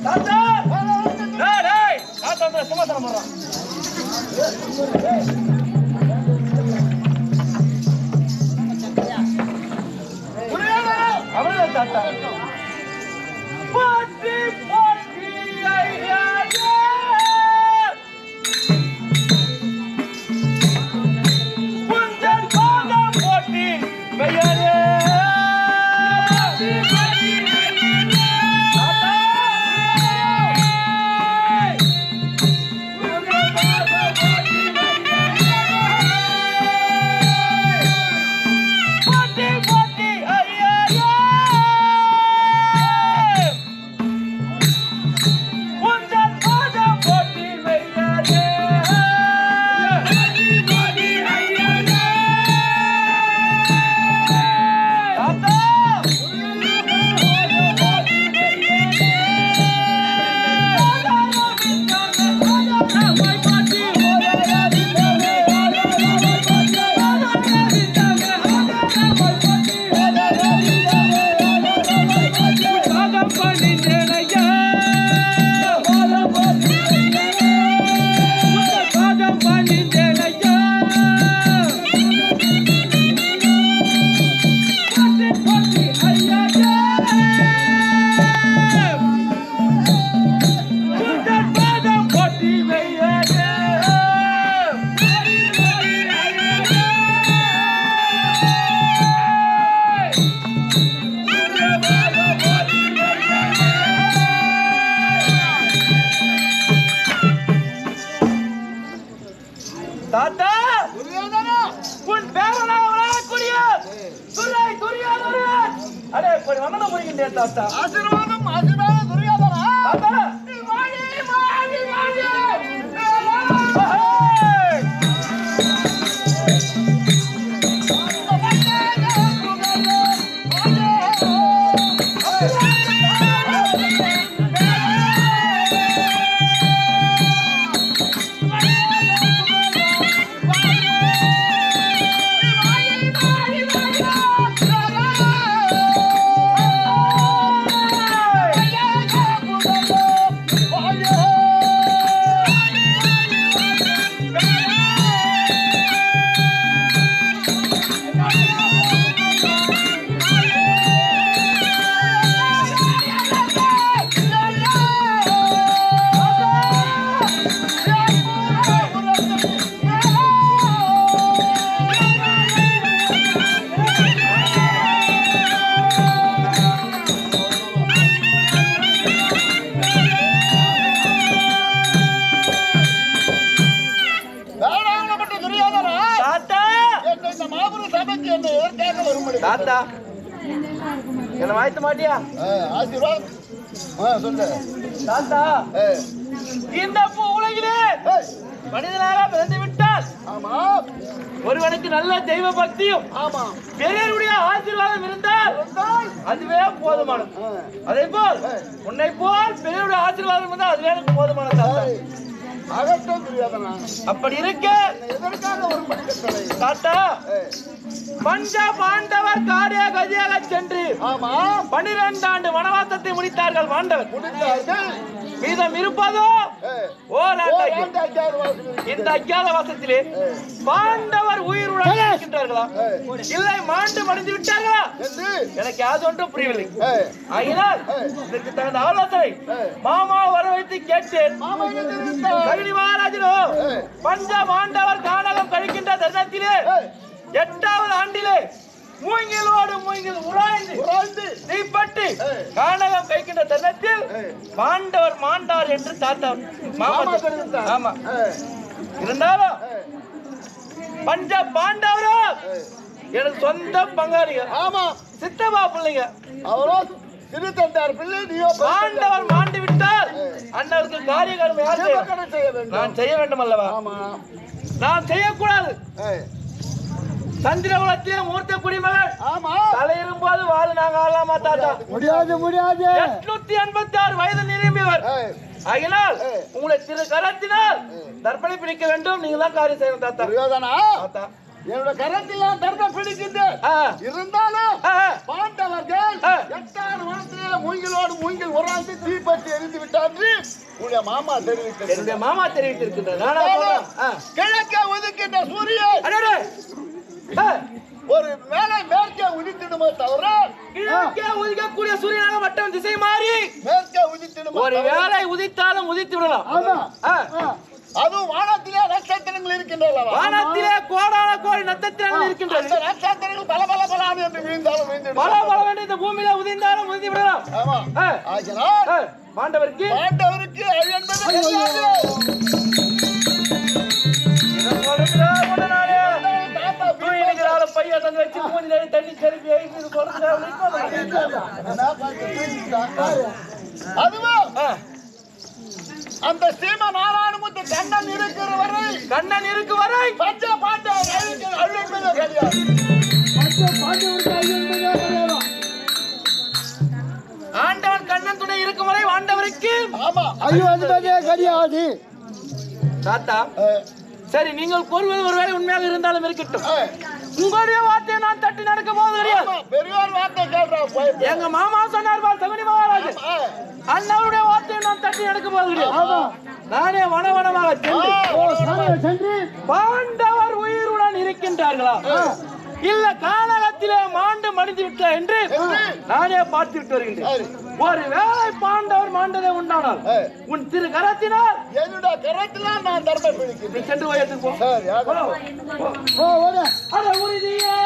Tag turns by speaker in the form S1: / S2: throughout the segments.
S1: தாத்தா டேய் தாத்தா சமாதானம் பண்றான். அவனே தாத்தா பாட்டி பாட்டி ஐயா புஞ்சன் பாதா பாட்டி மையாரே தாத்தா உன் பேரனாக வளரக்கூடிய துரை துரியோதனன் அடே இப்படி வண்ணம் முடிக்கின்றேன் தாத்தா.
S2: ஆசீர்வாதம் ஆசீர்வாதம் துரியோதனா
S1: தாத்தா
S2: வாடி வாடி வாடி
S1: தாத்தா என்ன வாய்த்த மாட்டியா?
S2: ஆசீர்வாதம் சொல்லு
S1: தாத்தா. இந்த உலகிலே மனிதனாக பிறந்து விட்டால் ஒருவனுக்கு நல்ல தெய்வ பக்தியும் பெரியவருடைய ஆசீர்வாதம் இருந்தால் அதுவே போதுமானது. அதே போல் உன்னை போல் பெரியவருடைய ஆசீர்வாதம் இருந்தால் அதுவே எனக்கு போதுமானது தாத்தா. அப்படி இருக்க தாத்தா பஞ்ச பாண்டவர் காடிய கதியாக சென்று 12 ஆண்டு வனவாசத்தை முடித்தார்கள். பாண்டவர் மீதம் இருப்பதோ இந்த அஜ்ஞாத வாசத்திலே பாண்டவர் உயிருடன் இருக்கின்றார்களா இல்லை மாண்டு மடிந்து விட்டார்களா எனக்கு யாது ஒன்றும் புரியவில்லை. ஆகினால் இதற்கு தகுந்த ஆலோசனை மாமா வர வைத்து கேட்டேன். மகாராஜனோ பஞ்ச பாண்டவர் கானகம் கழிக்கின்ற தருணத்திலே 8வது ஆண்டிலே மூங்கிலோடு மூங்கில் உராய்ந்து தீப்பட்டு கானகம் கைக்கின்ற தருணத்தில் பாண்டவர் மாண்டார் என்று தாத்தா மாமா. ஆமா இருந்தாலும் பஞ்ச பாண்டவரோ எனக்கு சொந்த பங்காளிகள். ஆமா சித்தப்பா பிள்ளைங்க. அவரோ சிறு தந்தார் பிள்ளை. நீயோ பாண்டவர் மாண்டு விட்டால் அண்ணருக்கு காரியங்கள் நான் செய்ய வேண்டும் அல்லவா? நான் செய்யக்கூடாது. சந்திரகுலத்திலே மூர்த்த குடிமகன் தலையிடும் போது வாழ நாங்க ஆளாமா தாத்தா? முடியாது முடியாது. 886 வயது நிரம்பியவர். ஆகினால் உங்களை திரு கரத்தினால் தர்ப்பணை பிடிக்க வேண்டும். நீங்க தான் காரியம் செய்யணும் தாத்தா.
S2: என்னுடைய கரத்தில் தர்மம் பிடிக்கின்றேன். இருந்தாலும் பாண்டவர்கள் 8 மாதத்திலே மூங்கிலோடு மூங்கில் உராய்ந்து தீப்பற்றி எரிந்து விட்டான்று உடைய மாமா தெரிவித்தார்.
S1: என்னுடைய மாமா தெரிவித்திருக்கின்றார்.
S2: கிழக்கே உதிக்கின்ற சூரியன் ஒரு வேளை மேற்கே உதித்திடுமோ தவிர
S1: கிழக்கே உதிக்கக்கூடிய சூரியனாக மட்டும் திசை மாறி
S2: மேற்கே உதித்திடுமோ
S1: ஒரு வேளை உதித்தாலும் உதித்து விடலாம்.
S2: அதுவும் வானத்திலே நட்சத்திரங்கள் இருக்கின்றன.
S1: வானத்திலே கோடான கோடி நட்சத்திரங்கள் இருக்கின்றன.
S2: அந்த நட்சத்திரங்கள் பல பல பலாது என்று விழுந்தாலும் விழுந்து
S1: பல பல வேண்டிய இந்த பூமியில உதிர்ந்தாலும் உதிர்ந்து விடலாம்.
S2: ஆமா. ஆகினால்
S1: பாண்டவருக்கு
S2: அழி என்பது தெரியாது.
S1: பையன் தங்க வச்சு மூஞ்சில தண்ணி கருப்பி
S2: அதுவும் அந்த சீம நாராயணமுத்து கண்ணன் இருக்கிற வரை பஞ்ச பாண்டவர் அழி என்பது தெரியாது.
S1: ஆண்டவன் கண்ணன் துணை இருக்கும் வரை ஆண்டவருக்கு
S2: ஆமா
S3: ஐயோ அது கிடையாது
S1: தாத்தா. சரி, நீங்கள் கூறுவது ஒருவேளை உண்மையாக இருந்தாலும் இருக்கட்டும். உங்களுடைய வார்த்தையை நான் தட்டி நடக்க போவது கிடையாது.
S2: பெரியோர் வார்த்தை கேட்கிறோம்.
S1: எங்க மாமா சொன்னார் சகுனி மகாராஜன், அண்ணாவுடைய வார்த்தையை நான் தட்டி நடக்க போவது கிடையாது. நானே வனவனமாக சென்று பாண்டவர் உயிருடன் இருக்கின்றார்களா இல்ல கானகத்திலே மாண்டு மடிந்து விட்டா என்று நானே பார்த்து விட்டு வருகின்றேன். ஒரு வேளை பாண்டவர் மாண்டதை உண்டானால் உன் திரு கரத்தினால்
S2: என்னுடைய கரத்தினால் நான் தர்மம் பிடிக்கிறேன்.
S1: சென்று வயதுக்கு போ. அட உறுதியே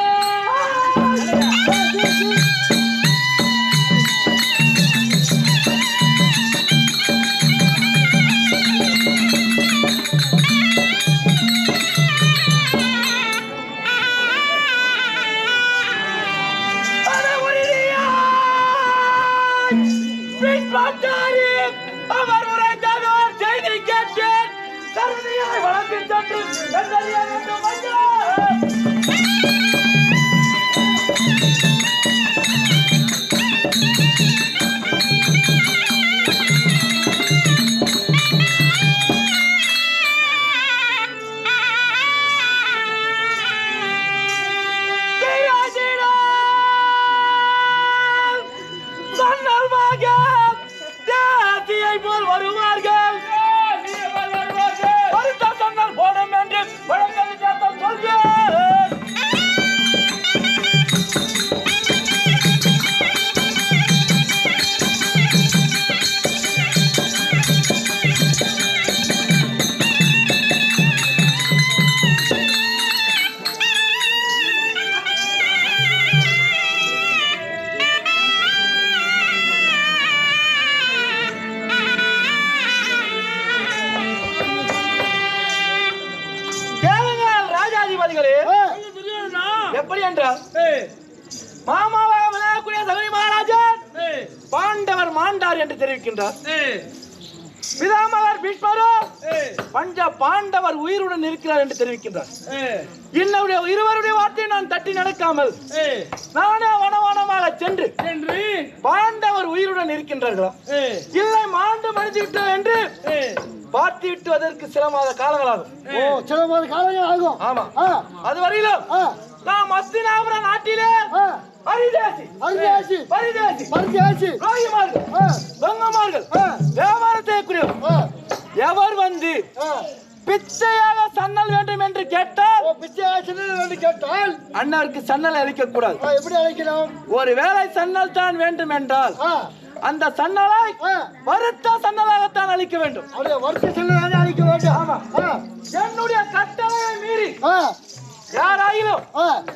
S1: அவர் உரைத்தவர் செய்தி கேட்டேன். கருணையாய் வளர்த்து தட்டு போல் வருவார்கள். சொன்னால் போடும் என்று எப்படி என்றால் மாமாவாக விளையாடக்கூடிய சகுனி மகாராஜன் பாண்டவர் மாண்டார் என்று தெரிவிக்கின்றார். பிதாமகர் பீஷ்மரும் பஞ்ச பாண்டவர் உயிருடன் இருக்கிறார் என்று தெரிவிக்கின்றார். என்னுடைய இருவருடைய வார்த்தையை நான் தட்டி நடக்காமல் நானே வனவனமாக சென்று பாண்டவர் உயிருடன் இருக்கின்றார்களா இல்லை மாண்டு மடிந்து விட்டோம் என்று பார்த்து விட்டுவதற்கு சில மாத காலங்களாகும்.
S3: சில மாத காலங்கள் ஆகும்.
S1: ஆமா, அது வரையிலும் நாம் அஸ்தினாபுர நாட்டிலே எவர் வந்து பிச்சையாக சன்னல் வேண்டும் என்று கேட்டால் அண்ணருக்கு சன்னல் அளிக்க கூடாது.
S3: எப்படி அழைக்கலாம்?
S1: ஒரு வேளை சன்னல் தான் வேண்டும் என்றால் அந்த சன்னலை வருத்த சன்னலாகத்தான் அளிக்க வேண்டும்.
S3: வருத்த சன்னலாக அளிக்க வேண்டும்.
S1: ஆமா, என்னுடைய கட்டளையை மீறி யாராயிலும்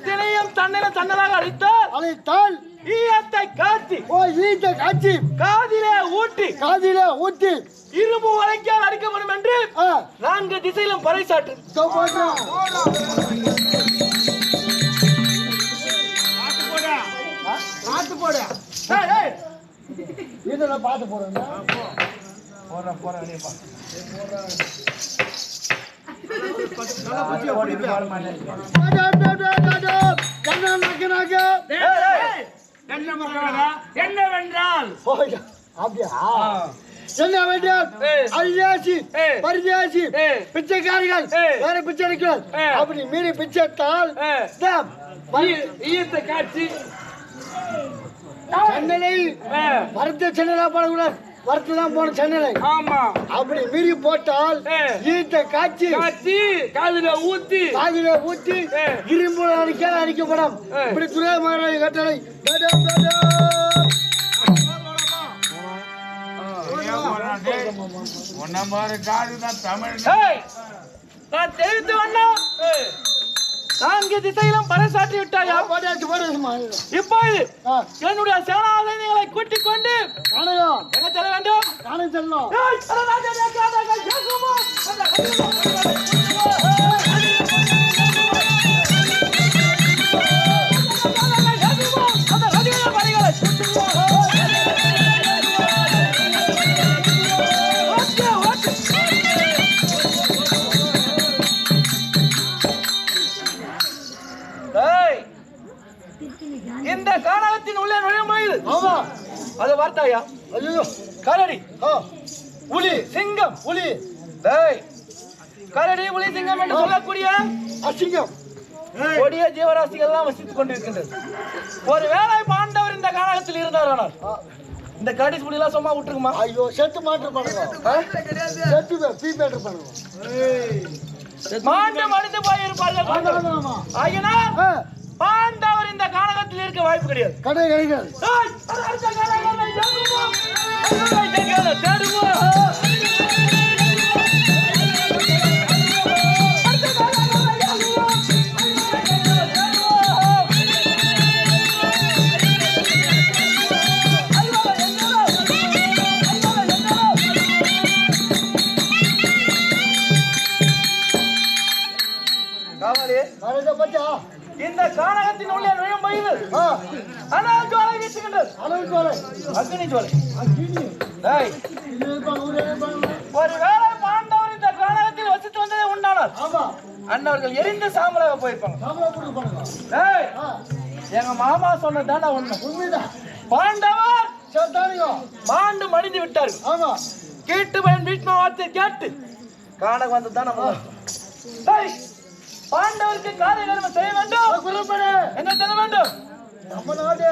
S1: தினையும் தன்னில சன்னலாக அளித்தால் ஈயத்தை காட்சி காதிலே ஊட்டி இரும்பு வளைக்கால் அடிக்கப்படும் என்று 4 திசையிலும் பறைசாற்று.
S3: பார்த்து போறேன்.
S1: என்னவென்றால்
S3: என்ன வேண்டாம் அரியாசி பரியாசி
S1: ஏ.
S3: பிச்சைக்காரிகள் வேற பிச்சை எடுக்கிறார் அப்படி மீறி பிச்சைத்தால்
S1: ஈயத்தை காட்சி
S3: சென்னை மரத்த சென்னையில போடக்கூடாது வரத்து தான் போன சென்னை
S1: ஆமா
S3: அப்படி மீறி போட்டால் ஈட்ட காய்ச்சி
S1: காதுல ஊத்தி
S3: இரும்பு அடிக்கப்படும் இப்படி துறை மகாராஜ கட்டளை
S1: நான் தெரிந்து வண்ணா நான்கு திசையிலும் பறைசாற்றி விட்டாயா இப்போது என்னுடைய சேனாதிகளை கூட்டிக் கொண்டு எங்க செல்ல வேண்டும் இந்த கானகத்தின் உள்ளே நுழையும் அது வார்த்தாயா கரடி புலி சிங்கம் புலி கரடி புலி சிங்கம் என்று சொல்லக்கூடிய
S3: அசிங்கம்
S1: கொடிய ஜீவராசிகள் எல்லாம் வசித்துக் கொண்டிருக்கின்றது ஒரு வேளை பாண்டவர் இந்த கானகத்தில் இருந்தார் இந்த கரடி புலி எல்லாம் சும்மா விட்டுருக்குமா
S3: ஐயோ செத்து மாற்று பண்ணுவோம் செத்து பீபேட்டர் பண்ணுவோம்
S1: மாண்டு மடிந்து போய் இருப்பார்கள் ஆகினால் பாண்டவர் இந்த கானகத்தில் இருக்க வாய்ப்பு கிடையாது
S3: கடை கிடைக்காது
S1: இந்த கானகத்தின் உள்ளே நுழையும் போது அனல் ஜுவாலை வீசுகின்றது அக்னி ஜுவாலை ஒரு வேளை பாண்டவர் இந்த கானகத்தில் வசித்து வந்ததே உண்டானார் அண்ணவர்கள் எரிந்து சாம்பலாக போயிருப்பாங்க எங்க மாமா சொன்னதான உண்மை பாண்டவர் மாண்டு மடிந்து விட்டார் கேட்டு பயன் வீட்டு வார்த்தை கேட்டு கானகம் வந்ததுதான் நம்ம பாண்டவருக்கு காரிய கர்ம செய்ய வேண்டும் என்ன செய்ய வேண்டும்
S3: நம்ம நாடு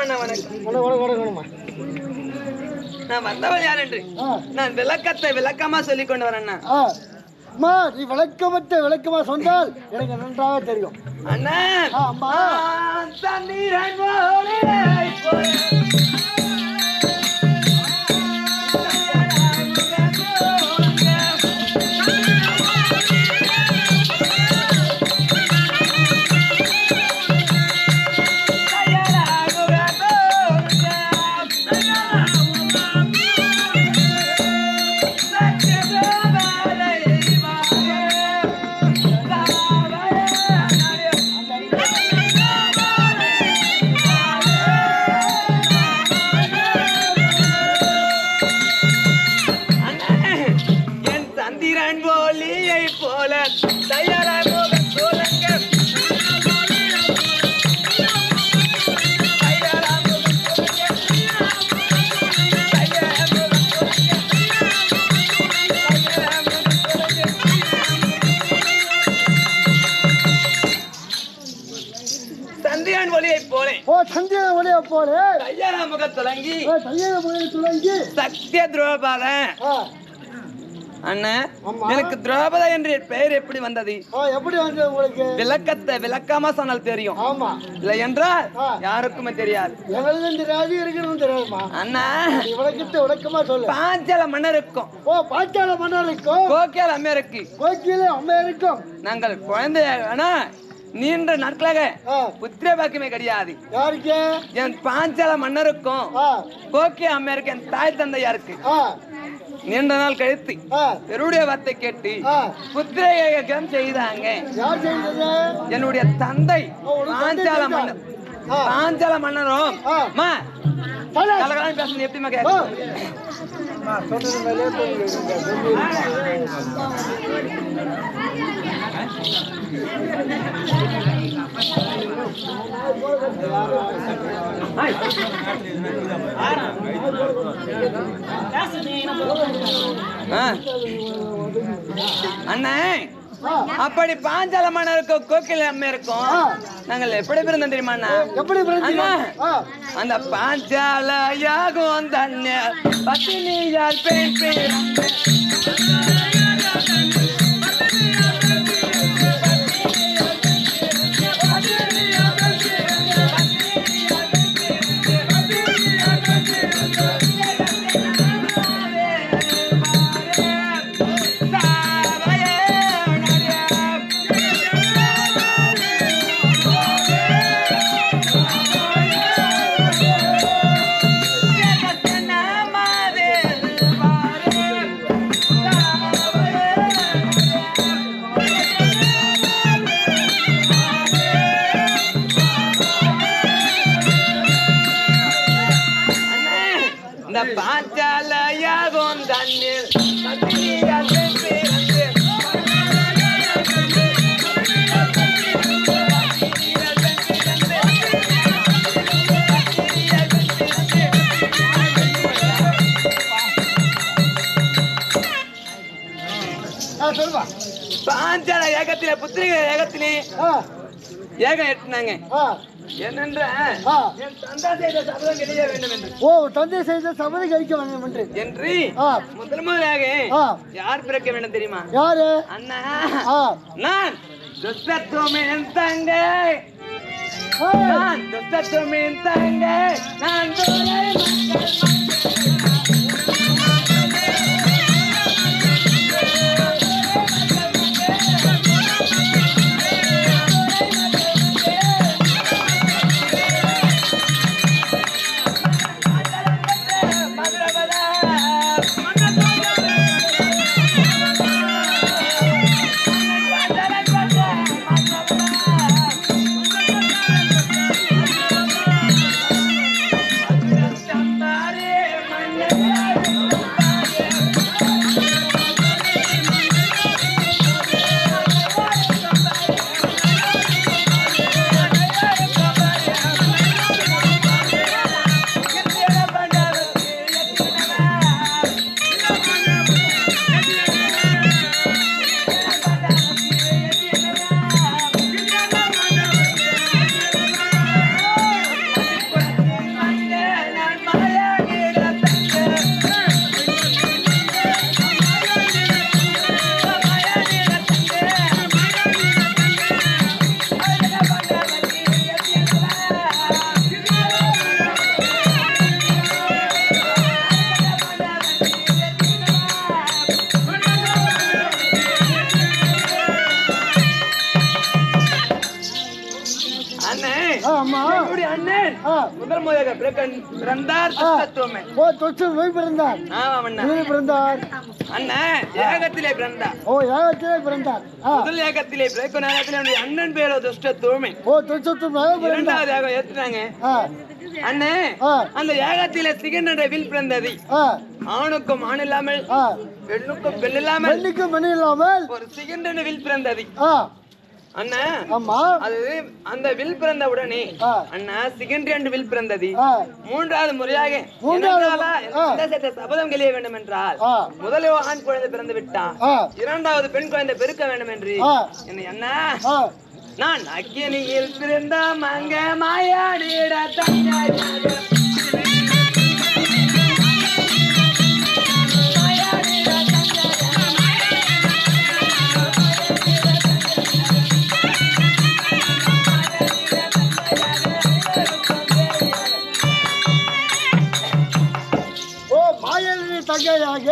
S1: அண்ணா வணக்கம்.
S3: வணக்கம்மா.
S1: நான் வந்தவள் யார் என்று நான் விளக்கத்தை விளக்கமா சொல்லிக் கொண்டு வரேன் அண்ணா.
S3: அம்மா நீ விளக்கமா சொன்னால் எனக்கு நன்றாக தெரியும்
S1: அண்ணா.
S3: அம்மா
S1: தண்ணீர் சத்திய துரோபாதன். அண்ணன் எனக்கு திரௌபதி என்ற பெயர் எப்படி வந்தது?
S3: எப்படி வந்தது உங்களுக்கு?
S1: விளக்கத்தை விளக்கமா சொன்னால் தெரியும்.
S3: ஆமா.
S1: இல்லை என்றால் யாருக்குமே தெரியாது.
S3: எங்களுக்கும் தெரியாது, இருக்கிறதும் தெரியாதுமா.
S1: அண்ணா
S3: விளக்கத்தை விளக்கமா சொல்லு.
S1: பாஞ்சால மன்னருக்கும்
S3: பாஞ்சால மன்னருக்கும்
S1: கோக்கில அம்மையருக்கு
S3: அம்மையருக்கும்
S1: நாங்கள் குழந்தையான நீண்ட நாட்களாக புத்திர பாக்கியமே கிடையாது.
S3: யாருக்கு?
S1: என் பாஞ்சால மன்னருக்கும் கோக்கிய அம்மையருக்கு என் தாய் தந்தையாருக்கு நீண்ட நாள் கழித்து பெருடைய வார்த்தை கேட்டு புத்திரகம் செய்தாங்க. என்னுடைய தந்தை பாஞ்சால மன்னர். பாஞ்சால மன்னரும் பேசணும் எப்படிமா கேட்க அண்ணே அப்படி பாஞ்சால மன்னருக்கும் கோக்கில அம்மை இருக்கும் நாங்கள் எப்படி பிறந்தோம் தெரியுமா? அந்த பாஞ்சால யாகும் தன்ய பத்தினியார் பெண் பேர் பாஞ்சாலயாகும் தண்ணீர் பாஞ்சால ஏகத்திலே புத்திரிகை ஏகத்திலே ஏகம் எட்டினாங்க. என்னென்ற என் தந்தை செய்த சபதம் கிடைக்க வேண்டும் என்று.
S3: தந்தை செய்த சபதம் கழிக்க வேண்டும் என்று
S1: முதலாக யார் பிறக்க வேண்டும் தெரியுமா?
S3: யாரு?
S1: அண்ணா நான் துஷ்டத்துவமின் தங்கை. நான் துஷ்டத்துவமின் தங்கை. நான் Somebody அண்ணன்
S3: ஆ.
S1: முதல் முறையாக பிறந்தார்
S3: ஆ.
S1: தத்துவமன்.
S3: ஓ தொற்று நோய் பிறந்தார்.
S1: ஆமாம் அண்ணா.
S3: இதில் பிறந்தார்.
S1: அண்ணன் ஏகத்திலே பிறந்தார்.
S3: ஓ யாகத்திலே பிறந்தார்.
S1: முதல் ஏகத்திலே பிறக்கும் நேரத்தில் என்னுடைய அண்ணன் பேரோ துஷ்டத்துவமன்.
S3: ஓ தொற்று நோய் பிறந்தார்.
S1: இரண்டாவது ஏகம் ஏத்துனாங்க.
S3: ஆ
S1: அண்ணே
S3: ஆ
S1: அந்த ஏகத்திலே சிகன் என்ற வில் பிறந்தது.
S3: ஆ
S1: ஆணுக்கும் ஆண் இல்லாமல்
S3: ஆ
S1: பெண்ணுக்கும் பெண் இல்லாமல்
S3: பெண்ணுக்கு மணி இல்லாமல்
S1: ஒரு சிகன் என்ற வில் பிறந்தது.
S3: ஆ
S1: அண்ணா
S3: ஆமா
S1: அது அந்த வில் பிறந்த உடனே
S3: ஆ
S1: அண்ணா சிகன் என்று வில் பிறந்தது.
S3: ஆ
S1: மூன்றாவது முறையாக சபதம் கழிய வேண்டும் என்றால்
S3: ஆ
S1: முதலில் ஆண் குழந்தை பிறந்து விட்டான்.
S3: ஆ
S1: இரண்டாவது பெண் குழந்தை பெருக்க வேண்டும் என்று
S3: ஆ
S1: என்னை அண்ணா
S3: ஆ
S1: நான் அக்கினியில் பிறந்த மங்க மாயாடிட தங்காயாக
S3: ஓ மாயனி தங்கையாக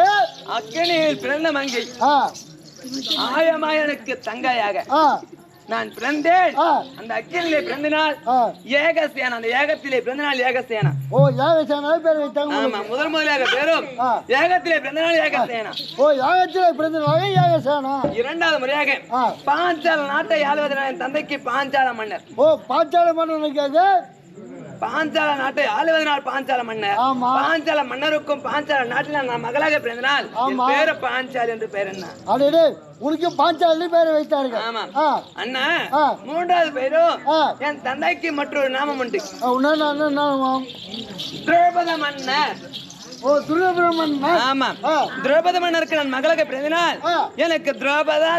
S1: அக்கினியில் பிறந்த மங்கை
S3: ஆ
S1: ஆயமாயனுக்கு தங்கையாக
S3: ஆ
S1: நான் பிறந்தேன்.
S3: ஆ
S1: அந்த அக்கினிலே பிறந்தனால்
S3: ஆ
S1: ஏகசேனா, அந்த ஏகத்திலே பிறந்தனால் ஏகசேனா.
S3: ஓ யாகசான பேர் வைத்தாங்க.
S1: ஆமா முதலாக பேரும்
S3: ஆ
S1: ஏகத்திலே பிறந்தனால் ஏகசேனா.
S3: ஓ யாகத்திலே பிறந்தனாக யாகசானா.
S1: இரண்டாவது முறையாக
S3: ஆ
S1: பாஞ்சால நாட்டை ஆளுவதனால் என் தந்தைக்கு பாஞ்சால மன்னர்.
S3: ஓ பாஞ்சால மன்னனுக்காக
S1: பாஞ்சால நாட்டை ஆளுவதனால் பாஞ்சால மன்னர்.
S3: ஆமா.
S1: பாஞ்சால மன்னருக்கும் பாஞ்சால நாட்டில் நான் மகளாக பிறந்தனால் என்
S3: ஆமா.
S1: பேரு பாஞ்சால் என்று பேர் என்ன.
S3: அடடே உனக்கு பாஞ்சாலி பேர் வைத்தார்கள்.
S1: ஆமா
S3: ஆ
S1: அண்ணா
S3: ஆ
S1: மூன்றாவது பேரும்
S3: ஆ
S1: என் தந்தைக்கு மற்றொரு நாமம் உண்டு.
S3: உன்ன
S1: திரௌபத மன்னர்.
S3: ஓ துரியோபுரமன்.
S1: ஆமா
S3: ஆ
S1: திரௌபத மன்னருக்கு நான் மகளாக பிறந்தனால்
S3: ஆ
S1: எனக்கு திரௌபதா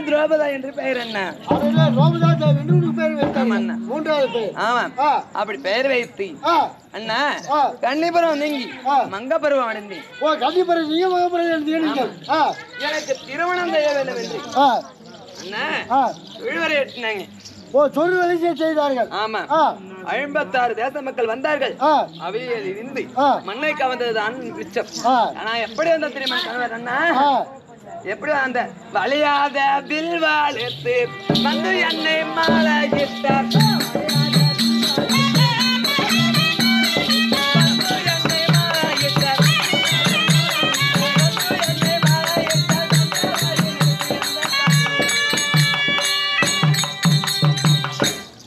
S1: என்று பெயர் என்ன.
S3: அடடே ரோமதா தேவி உனக்கு பேர் வைத்தாங்க.
S1: ஆமா அண்ணா.
S3: மூன்றாவது பேர்.
S1: ஆமா
S3: ஆ
S1: அப்படி பெயர் வைத்து
S3: ஆ
S1: அண்ணா
S3: ஆ
S1: கன்னிபுரம் நீங்கி
S3: ஆ
S1: மங்கப்பருவம் அடைந்தி
S3: ஓ கண்டிப்பா நீங்க மகப்புரம் எழுதினீங்க. ஆ
S1: எனக்கு திருமணம் செய்ய வேண்டும் என்று
S3: ஆ
S1: அண்ணா
S3: ஆ
S1: விழுவரை எட்டினாங்க.
S3: ஓ சொல் வேலை செய்தார்கள்.
S1: ஆமா
S3: ஆ
S1: 56 தேச மக்கள் வந்தார்கள்.
S3: ஆ
S1: அவையில் இருந்து
S3: ஆ
S1: மண்ணை கவர்ந்ததுதான் மிச்சம்.
S3: ஆ
S1: ஆனா எப்படி வந்த தெரியுமா கணவர் அண்ணா
S3: ஆ
S1: எப்படி அந்த வளையாத பில்வாள் எடுத்து வந்து என்னை மாலையிட்டார்.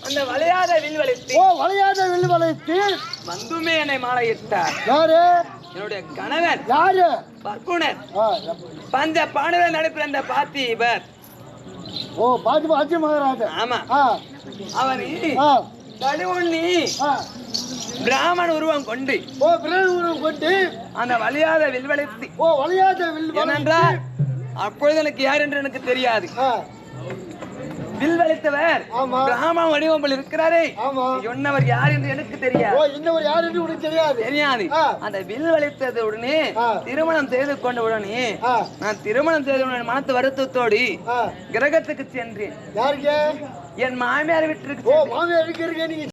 S1: அந்த வளையாத வில் வளைத்து
S3: ஓ வளையாத வெள்ளி வளைத்து
S1: வந்துமே என்னை மாலையிட்டார்.
S3: யாரு
S1: என்னுடைய கணவர்
S3: யாரு
S1: பர்குணர்
S3: ஆ
S1: பஞ்ச பாண்டவர் நடைபெற அந்த பார்த்திபர்.
S3: ஓ பாஜி பாஜி மகாராஜா.
S1: ஆமா
S3: ஆ
S1: அவனி
S3: ஆ
S1: தடுவுண்ணி
S3: ஆ
S1: பிராமண உருவம் கொண்டு
S3: ஓ பிரேமபுரம் கொண்டு
S1: அந்த வலியாத வில்வளைத்து
S3: ஓ வளையாத வெள்ளி
S1: ஏனென்றால் அப்பொழுது எனக்கு யார் என்று எனக்கு தெரியாது.
S3: ஆ
S1: வில் வளைத்தவர்
S3: ஆமா.
S1: பிராமண வடிவம்பில் இருக்கிறாரே
S3: ஆமா
S1: சொன்னவர் யார் என்று எனக்கு தெரியாது.
S3: ஓ இன்னொரு யாரு என்று உனக்கு தெரியாது.
S1: தெரியாது.
S3: ஆ.
S1: அந்த வில் வளைத்தது உடனே
S3: ஆ.
S1: திருமணம் செய்து கொண்ட உடனே
S3: ஆ
S1: நான் திருமணம் செய்த உடனே மனத்து வருத்தத்தோடு
S3: ஆ
S1: கிரகத்துக்கு சென்றேன்.
S3: யாருக்கு
S1: என் மாமியார் வீட்டிற்கு
S3: ஓ மாமியார் இருக்கு நீங்க